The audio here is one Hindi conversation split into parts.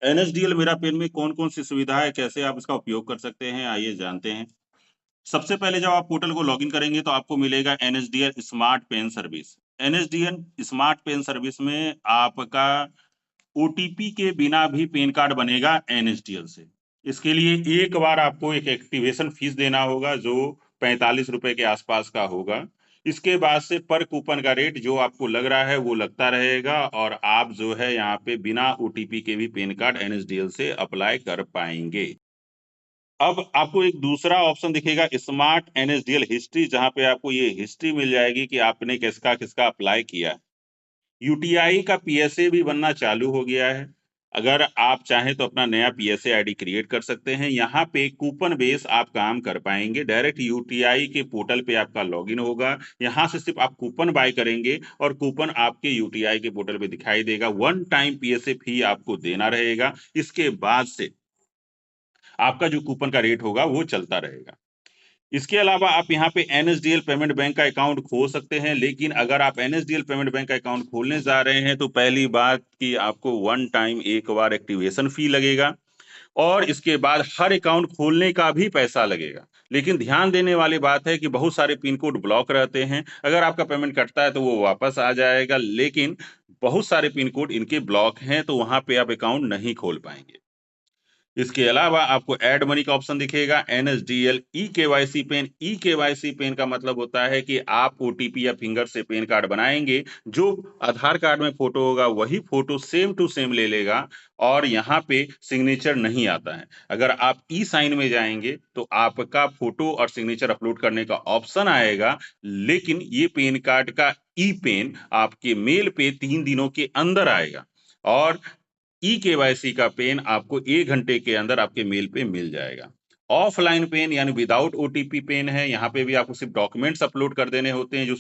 एनएसडीएल मेरा पेन में कौन-कौन सी सुविधा है, कैसे आप इसका उपयोग कर सकते हैं, आइए जानते हैं। सबसे पहले जब आप पोर्टल को लॉगिन करेंगे तो आपको मिलेगा NSDL smart PAN service. NSDL smart PAN service में आपका ओटीपी के बिना भी पैन कार्ड बनेगा एनएसडीएल से। इसके लिए एक बार आपको एक एक्टिवेशन फीस देना होगा जो ₹45 के आसपास का होगा। इसके बाद से पर कूपन का रेट जो आपको लग रहा है वो लगता रहेगा और आप जो है यहाँ पे बिना ओटीपी के भी पैन कार्ड एनएसडीएल से अप्लाई कर पाएँगे। अब आपको एक दूसरा ऑप्शन दिखेगा स्मार्ट एनएसडीएल हिस्ट्री जहाँ पे आपको ये हिस्ट्री मिल जाएगी कि आपने किसका-किसका अप्लाई किया है। यूटीआई का पीएसए भी बनना चालू हो गया है। अगर आप चाहें तो अपना नया पीएसए आईडी क्रिएट कर सकते हैं। यहाँ पे कूपन बेस आप काम कर पाएँगे। डायरेक्ट यूटीआई के पोर्टल पे आपका लॉगिन होगा। यहाँ से सिर्फ़ आप कूपन बाय करेंगे और कूपन आपके यूटीआई के पोर्टल पे दिखाई देगा। वन टाइम पीएसए फी आपको देना रहेगा। इसके बाद से आपका जो कूपन का रेट होगा वो चलता रहेगा। इसके अलावा आप यहाँ पे एनएसडीएल पेमेंट बैंक का अकाउंट खोल सकते हैं, लेकिन अगर आप एनएसडीएल पेमेंट बैंक का अकाउंट खोलने जा रहे हैं, तो पहली बात कि आपको वन टाइम एक बार एक्टिवेशन फी लगेगा और इसके बाद हर अकाउंट खोलने का भी पैसा लगेगा। लेकिन ध्यान देने वाली बात है कि बहुत सारे पिन कोड ब्लॉक रहते हैं। अगर आपका पेमेंट कटता है, तो वो वापस आ जाएगा, लेकिन बहुत सारे पिन कोड इनके ब्लॉक हैं, तो वहाँ पे आप अकाउंट नहीं खोल पाएँगे। इसके अलावा आपको ऐड मनी का ऑप्शन दिखेगा, NSDL e KYC PAN. E KYC PAN का मतलब होता है कि आप ओटीपी या फिंगर से पैन कार्ड बनाएँगे, जो आधार कार्ड में फ़ोटो होगा, वही फ़ोटो सेम टू सेम ले लेगा और यहाँ पे सिग्नेचर नहीं आता है। अगर आप ई-साइन में जाएँगे, तो आपका फ़ोटो और सिग्नेचर अपलोड करने का ऑप्शन आएगा, लेकिन ये पैन कार्ड का ई-पेन आपके मेल पे 3 दिनों के अंदर आएगा और ई-केवाईसी का पेन आपको 1 घंटे के अंदर आपके मेल पे मिल जाएगा। ऑफलाइन पेन यानी विदाउट ओटीपी पेन है, यहाँ पे भी आपको सिर्फ़ डॉक्यूमेंट्स अपलोड कर देने होते हैं जो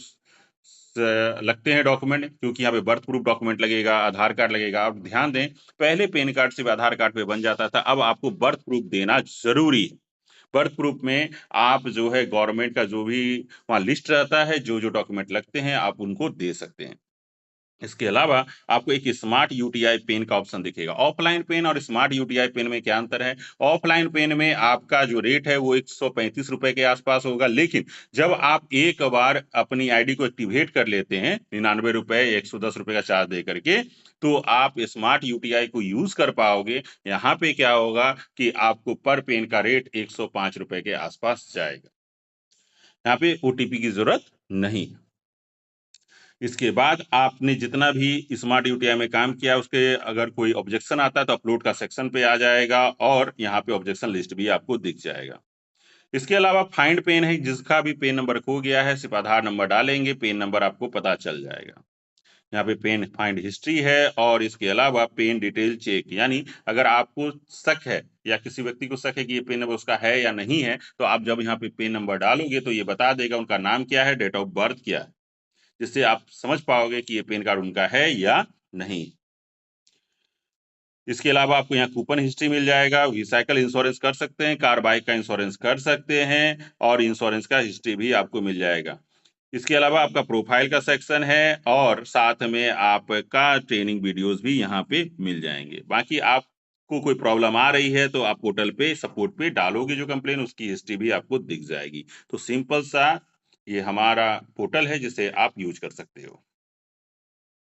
लगते हैं डॉक्यूमेंट क्योंकि यहाँ पे बर्थ प्रूफ डॉक्यूमेंट लगेगा, आधार कार्ड लगेगा। आप ध्यान दें, पहले पैन कार्ड सिर्फ़ आधार कार्ड पे बन जाता था, अब आपको बर्थ प्रूफ देना ज़रूरी है। बर्थ प्रूफ में आप जो है गवर्नमेंट का जो भी वहाँ लिस्ट रहता है, जो-जो डॉक्यूमेंट लगते हैं, आप उनको दे सकते हैं। इसके अलावा आपको एक स्मार्ट यूटीआई पेन का ऑप्शन दिखेगा। ऑफलाइन पेन और स्मार्ट यूटीआई पेन में क्या अंतर है? ऑफलाइन पेन में आपका जो रेट है वो ₹135 के आसपास होगा, लेकिन जब आप एक बार अपनी आईडी को एक्टिवेट कर लेते हैं, ₹99 या ₹110 का चार्ज दे करके, तो आप स्मार्ट यूटीआई को यूज़ कर पाओगे। यहाँ पे क्या होगा कि आपको पर पेन का रेट ₹105 के आसपास जाएगा। यहाँ पे ओटीपी की ज़रूरत नहीं है। इसके बाद आपने जितना भी स्मार्ट यूटीआई में काम किया, उसके अगर कोई ऑब्जेक्शन आता है, तो अपलोड का सेक्शन पे आ जाएगा और यहाँ पे ऑब्जेक्शन लिस्ट भी आपको दिख जाएगा। इसके अलावा फाइंड पेन है, जिसका भी पेन नंबर खो गया है, सिर्फ़ आधार नंबर डालेंगे, पेन नंबर आपको पता चल जाएगा। यहाँ पे पेन फाइंड हिस्ट्री है और इसके अलावा पेन डिटेल चेक, यानी अगर आपको शक है या किसी व्यक्ति को शक है कि ये पेन नंबर उसका है या नहीं है, तो आप जब यहाँ पे पेन नंबर डालोगे, तो ये बता देगा उनका नाम क्या है, डेट ऑफ बर्थ क्या है। जिससे आप समझ पाओगे कि ये पैन कार्ड उनका है या नहीं। इसके अलावा आपको यहाँ कूपन हिस्ट्री मिल जाएगा, वी-साइकिल इंश्योरेंस कर सकते हैं, कार बाइक का इंश्योरेंस कर सकते हैं और इंश्योरेंस का हिस्ट्री भी आपको मिल जाएगा। इसके अलावा आपका प्रोफाइल का सेक्शन है और साथ में आपका ट्रेनिंग वीडियोज़ भी यहाँ पे मिल जाएँगे। बाकी आपको कोई प्रॉब्लम आ रही है तो आप पोर्टल पे सपोर्ट पे डालोगे जो कंप्लेन, उसकी हिस्ट्री भी आपको दिख जाएगी। तो सिंपल सा ये हमारा पोर्टल है जिसे आप यूज़ कर सकते हो।